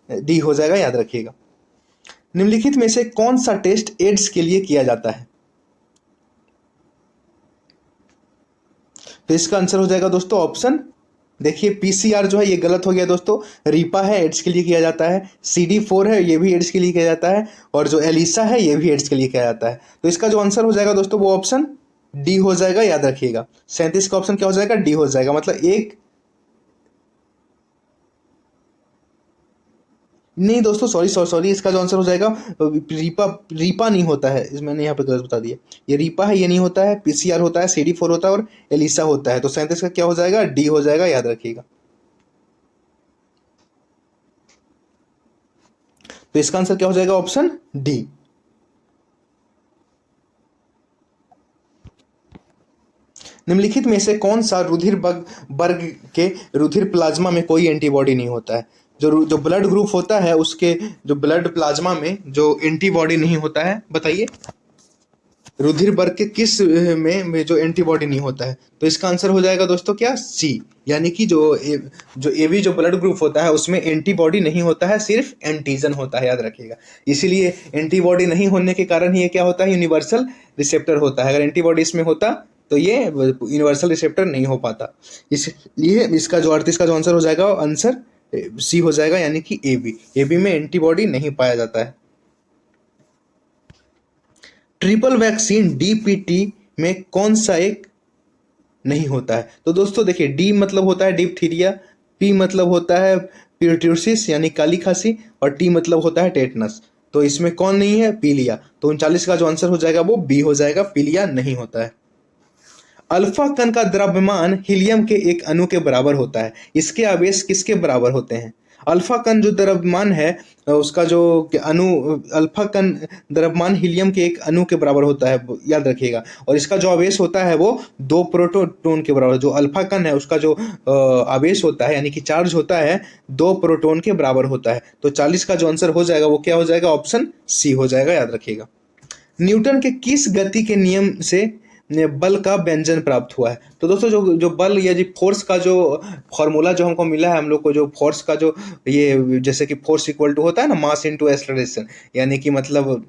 डी हो जाएगा, याद रखिएगा। निम्नलिखित में से कौन सा टेस्ट एड्स के लिए किया जाता है? तो इसका आंसर हो जाएगा दोस्तों ऑप्शन, देखिए पीसीआर जो है ये गलत हो गया दोस्तों। रीपा है एड्स के लिए किया जाता है, CD4 है ये भी एड्स के लिए किया जाता है, और जो एलिसा है ये भी एड्स के लिए किया जाता है। तो इसका जो आंसर हो जाएगा दोस्तों वो ऑप्शन डी हो जाएगा, याद रखिएगा। 37 का ऑप्शन क्या हो जाएगा, डी हो जाएगा। मतलब एक, नहीं दोस्तों, सॉरी सॉरी सॉरी, इसका जो आंसर हो जाएगा रीपा, रीपा नहीं होता है, इस मैंने यहाँ पे गलत बता दिया। ये रीपा है, ये नहीं होता है। पीसीआर होता है, CD4 होता है, और एलिसा होता है। तो 37 का क्या हो जाएगा, डी हो जाएगा, याद रखिएगा। तो इसका आंसर क्या हो जाएगा, ऑप्शन डी। निम्नलिखित में से कौन सा रुधिर वर्ग के रुधिर प्लाज्मा में कोई एंटीबॉडी नहीं होता है? जो ब्लड ग्रुप होता है उसके जो ब्लड प्लाज्मा में जो एंटीबॉडी नहीं होता है, बताइए रुधिर वर्ग के किस में जो एंटीबॉडी नहीं होता है? तो इसका आंसर हो जाएगा दोस्तों क्या, सी, यानी कि जो एबी जो ब्लड ग्रुप होता है उसमें एंटीबॉडी नहीं होता है, सिर्फ एंटीजन होता है, याद रखिएगा। इसीलिए एंटीबॉडी नहीं होने के कारण ही ये क्या होता है, यूनिवर्सल रिसेप्टर होता है। अगर एंटीबॉडी इसमें होता तो ये यूनिवर्सल रिसेप्टर नहीं हो पाता। इसलिए इसका जो आंसर हो जाएगा आंसर सी हो जाएगा, यानी कि एबी में एंटीबॉडी नहीं पाया जाता है। ट्रिपल वैक्सीन डीपीटी में कौन सा एक नहीं होता है? तो दोस्तों देखिए, डी मतलब होता है डिप्थीरिया, पी मतलब होता है पिर्टूसिस यानी काली खांसी, और टी मतलब होता है टेटनस। तो इसमें कौन नहीं है, पीलिया। तो 39 का जो आंसर हो जाएगा वो बी हो जाएगा, पीलिया नहीं होता है। अल्फा कण का द्रव्यमान हीलियम के एक अणु के बराबर होता है। इसके आवेश किसके बराबर होते हैं? अल्फा कण जो द्रव्यमान है उसका जो अणु, अल्फा कण द्रव्यमान हीलियम के एक अणु के बराबर होता है, याद रखिएगा। और इसका जो आवेश होता है वो 2 प्रोटॉन के बराबर। जो अल्फा कण है उसका जो आवेश होता है यानी कि चार्ज होता है 2 प्रोटॉन के बराबर होता है। तो 40 का जो आंसर हो जाएगा वो क्या हो जाएगा, ऑप्शन सी हो जाएगा, याद रखिएगा। न्यूटन के किस गति के नियम से बल का व्यंजन प्राप्त हुआ है? तो दोस्तों जो बल या जी फोर्स का जो फॉर्मूला जो हमको मिला है, हम लोग को जो फोर्स का जो ये जैसे कि फोर्स इक्वल टू होता है ना मास इनटू एक्सेलरेशन, यानी कि मतलब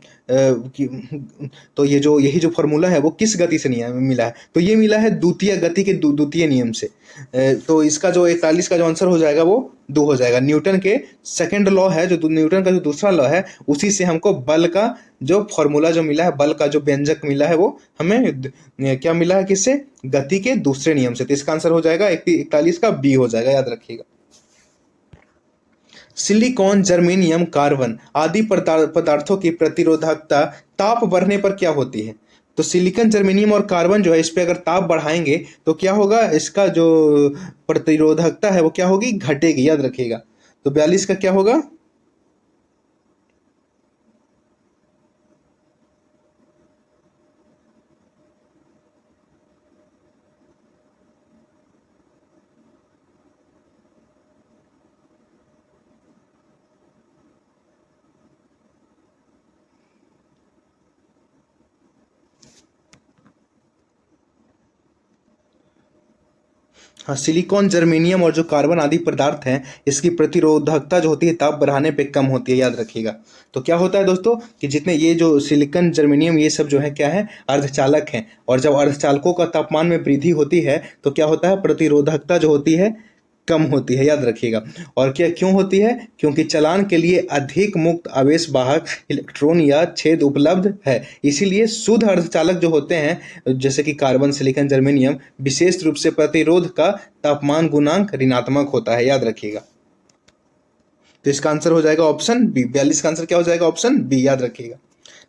तो ये जो यही जो फॉर्मूला है वो किस गति से नियम मिला है? तो ये मिला है द्वितीय गति के द्वितीय नियम से। तो इसका जो 41 का जो आंसर हो जाएगा वो 2 हो जाएगा। न्यूटन के सेकंड लॉ है, जो न्यूटन का जो दूसरा लॉ है, उसी से हमको बल का जो फॉर्मूला जो मिला है, बल का जो व्यंजक मिला है, वो हमें क्या मिला है, किससे? गति के दूसरे नियम से। तो इसका आंसर हो जाएगा 41 का बी हो जाएगा, याद रखिएगा। सिलिकॉन, जर्मेनियम, कार्बन आदि पदार्थों की प्रतिरोधकता ताप बढ़ने पर क्या होती है? तो सिलिकॉन, जर्मेनियम और कार्बन जो है, इस पे अगर ताप बढ़ाएंगे तो क्या होगा, इसका जो प्रतिरोधकता है वो क्या होगी, घटेगी, याद रखिएगा। तो 42 का क्या होगा, हाँ, सिलिकॉन, जर्मेनियम और जो कार्बन आदि पदार्थ हैं, इसकी प्रतिरोधकता जो होती है ताप बढ़ाने पे कम होती है, याद रखिएगा। तो क्या होता है दोस्तों कि जितने ये जो सिलिकॉन, जर्मेनियम, ये सब जो है क्या है, अर्धचालक हैं। और जब अर्धचालकों का तापमान में वृद्धि होती है तो क्या होता है, प्रतिरोधकता जो होती है कम होती है, याद रखिएगा। और क्या क्यों होती है? क्योंकि चालन के लिए अधिक मुक्त आवेश वाहक इलेक्ट्रॉन या छेद उपलब्ध है। इसीलिए शुद्ध अर्धचालक जो होते हैं जैसे कि कार्बन, सिलिकॉन, जर्मेनियम, विशेष रूप से प्रतिरोध का तापमान गुणांक ऋणात्मक होता है, याद रखिएगा। तो इसका आंसर हो जाएगा ऑप्शन बी। 42 का आंसर क्या हो जाएगा, ऑप्शन बी, याद रखिएगा।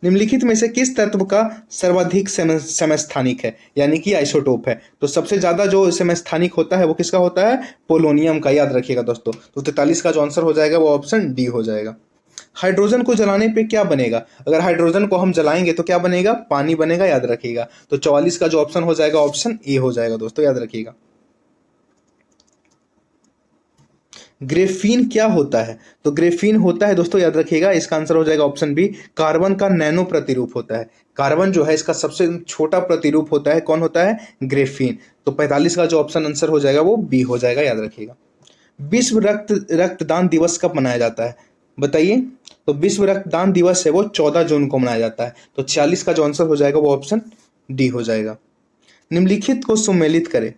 निम्नलिखित में से किस तत्व का सर्वाधिक समस्थानिक है, यानी कि आइसोटोप है? तो सबसे ज्यादा जो समस्थानिक होता है वो किसका होता है, पोलोनियम का, याद रखिएगा दोस्तों। तो 43 का जो आंसर हो जाएगा वो ऑप्शन डी हो जाएगा। हाइड्रोजन को जलाने पे क्या बनेगा? अगर हाइड्रोजन को हम जलाएंगे तो क्या बनेगा, पानी बनेगा, याद रखिएगा। तो 44 का जो ऑप्शन हो जाएगा ऑप्शन ए हो जाएगा दोस्तों, याद रखिएगा। ग्रेफीन क्या होता है? तो ग्रेफीन होता है दोस्तों, याद रखिएगा, इसका आंसर हो जाएगा ऑप्शन बी, कार्बन का नैनो प्रतिरूप होता है। कार्बन जो है इसका सबसे छोटा प्रतिरूप होता है, कौन होता है, ग्रेफीन। तो 45 का जो ऑप्शन आंसर हो जाएगा वो बी हो जाएगा, याद रखिएगा। विश्व रक्तदान दिवस कब मनाया जाता है, बताइए? तो विश्व रक्तदान दिवस है वो 14 जून को मनाया जाता है। तो 46 का जो आंसर हो जाएगा वो ऑप्शन डी हो जाएगा। निम्नलिखित को सुमेलित करें।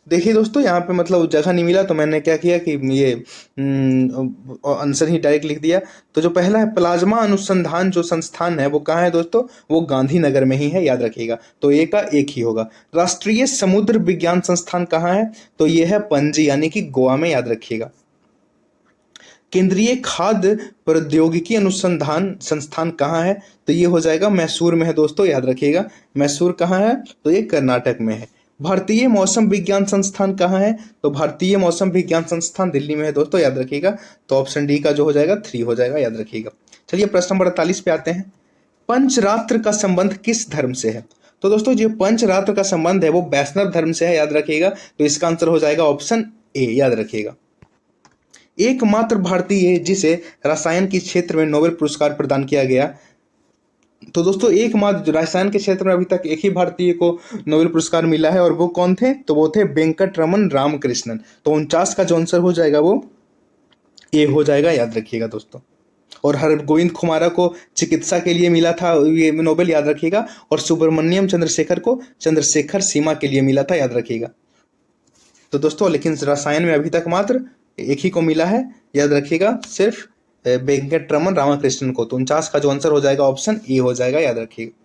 देखिए दोस्तों, यहाँ पे मतलब जगह नहीं मिला तो मैंने क्या किया कि ये आंसर ही डायरेक्ट लिख दिया। तो जो पहला है प्लाज्मा अनुसंधान जो संस्थान है वो कहाँ है दोस्तों, वो गांधीनगर में ही है, याद रखिएगा। तो ए का एक ही होगा। राष्ट्रीय समुद्र विज्ञान संस्थान कहाँ है? तो ये है पणजी यानी कि गोवा में, याद रखिएगा। केंद्रीय खाद्य प्रौद्योगिकी अनुसंधान संस्थान कहाँ है? तो ये हो जाएगा मैसूर में है दोस्तों, याद रखिएगा। मैसूर कहाँ है? तो ये कर्नाटक में है। भारतीय मौसम विज्ञान संस्थान कहाँ है? तो भारतीय मौसम विज्ञान संस्थान दिल्ली में है दोस्तों, याद रखिएगा। तो ऑप्शन डी का जो हो जाएगा 3 हो जाएगा, याद रखिएगा। चलिए प्रश्न नंबर 48 पे आते हैं। पंचरात्र का संबंध किस धर्म से है? तो दोस्तों जो पंचरात्र का संबंध है वो वैष्णव धर्म से है, याद रखिएगा। तो इसका आंसर हो जाएगा ऑप्शन ए, याद रखिएगा। एकमात्र भारतीय जिसे रसायन के क्षेत्र में नोबेल पुरस्कार प्रदान किया गया। तो दोस्तों एकमात्र रसायन के क्षेत्र में अभी तक एक ही भारतीय को नोबेल पुरस्कार मिला है, और वो कौन थे? तो वो थे वेंकटरमन रामकृष्णन। तो 49 का जो आंसर हो जाएगा वो ए हो जाएगा, याद रखिएगा दोस्तों। और हरगोविंद खुराना को चिकित्सा के लिए मिला था ये नोबेल, याद रखिएगा। और सुब्रमण्यम चंद्रशेखर को चंद्रशेखर सीमा के लिए मिला था, याद रखिएगा। तो दोस्तों लेकिन रसायन में अभी तक मात्र एक ही को मिला है, याद रखिएगा, सिर्फ वेंकटरमन रामकृष्णन को। तो 49 का जो आंसर हो जाएगा ऑप्शन ए हो जाएगा, याद रखिएगा।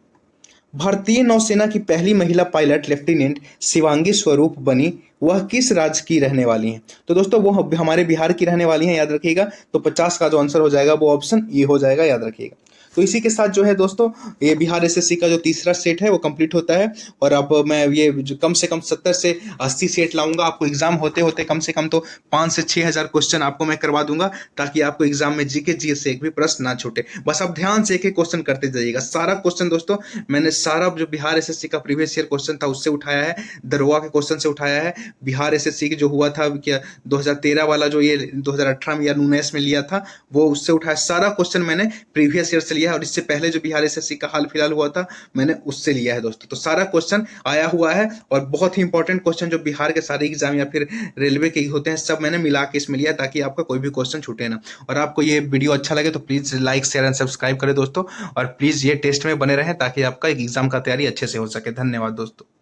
भारतीय नौसेना की पहली महिला पायलट लेफ्टिनेंट शिवांगी स्वरूप बनी, वह किस राज्य की रहने वाली हैं? तो दोस्तों वो हमारे बिहार की रहने वाली हैं, याद रखिएगा। तो 50 का जो आंसर हो जाएगा वो ऑप्शन ए हो जाएगा, याद रखिएगा। तो इसी के साथ जो है दोस्तों ये बिहार एसएससी का जो तीसरा सेट है वो कंप्लीट होता है। और अब मैं ये कम से कम 70 से 80 सेट लाऊंगा। आपको एग्जाम होते होते कम से कम तो 5 से 6 हज़ार क्वेश्चन आपको मैं करवा दूंगा, ताकि आपको एग्जाम में जीके जीएस से एक भी प्रश्न ना छूटे। बस आप ध्यान से एक एक क्वेश्चन करते जाइएगा। सारा क्वेश्चन दोस्तों मैंने सारा जो बिहार एसएससी का प्रीवियस ईयर क्वेश्चन था उससे उठाया है, दरोगा के क्वेश्चन से उठाया है, बिहार एसएससी की जो हुआ था क्या 2013 वाला जो ये 2018 में या 19 में लिया था वो उससे उठाया। सारा क्वेश्चन मैंने प्रीवियस ईयर से लिया है, और इससे पहले जो बिहार एसएससी का हाल फिलहाल हुआ था मैंने उससे लिया है दोस्तों। तो सारा क्वेश्चन आया हुआ है, और बहुत ही इंपॉर्टेंट क्वेश्चन जो बिहार के सारे एग्जाम या फिर रेलवे के होते हैं सब मैंने मिला के इसमें लिया, ताकि आपका कोई भी क्वेश्चन छूटे ना। और आपको ये वीडियो अच्छा लगे तो please like share and subscribe करें दोस्तों, और प्लीज ये टेस्ट में बने रहें ताकि आपका एग्जाम का तैयारी अच्छे से हो सके। धन्यवाद दोस्तों।